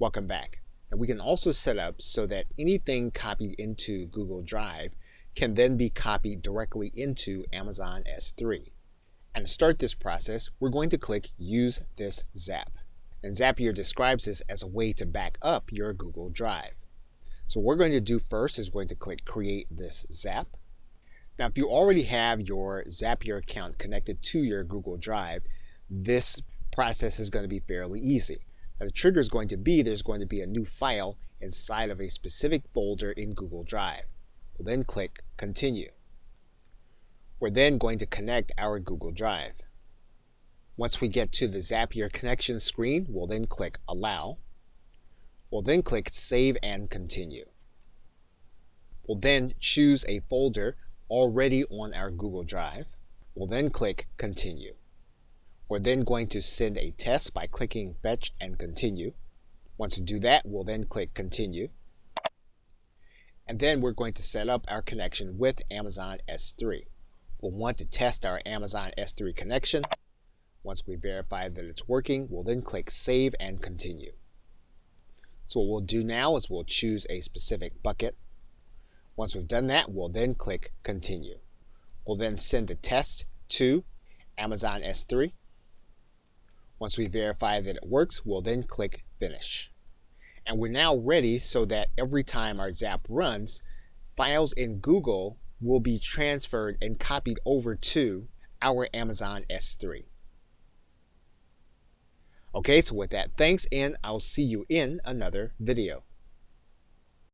Welcome back. And we can also set up so that anything copied into Google Drive can then be copied directly into Amazon S3. And to start this process, we're going to click Use this Zap. And Zapier describes this as a way to back up your Google Drive. So what we're going to do first is going to click Create this Zap. Now if you already have your Zapier account connected to your Google Drive, this process is going to be fairly easy. Now the trigger is going to be there's going to be a new file inside of a specific folder in Google Drive. We'll then click Continue. We're then going to connect our Google Drive. Once we get to the Zapier Connection screen, we'll then click Allow. We'll then click Save and Continue. We'll then choose a folder already on our Google Drive. We'll then click Continue. We're then going to send a test by clicking Fetch and Continue. Once we do that, we'll then click Continue. And then we're going to set up our connection with Amazon S3. We'll want to test our Amazon S3 connection. Once we verify that it's working, we'll then click Save and Continue. So what we'll do now is we'll choose a specific bucket. Once we've done that, we'll then click Continue. We'll then send a test to Amazon S3. Once we verify that it works, we'll then click Finish. And we're now ready so that every time our Zap runs, files in Google will be transferred and copied over to our Amazon S3. Okay, so with that, thanks, and I'll see you in another video.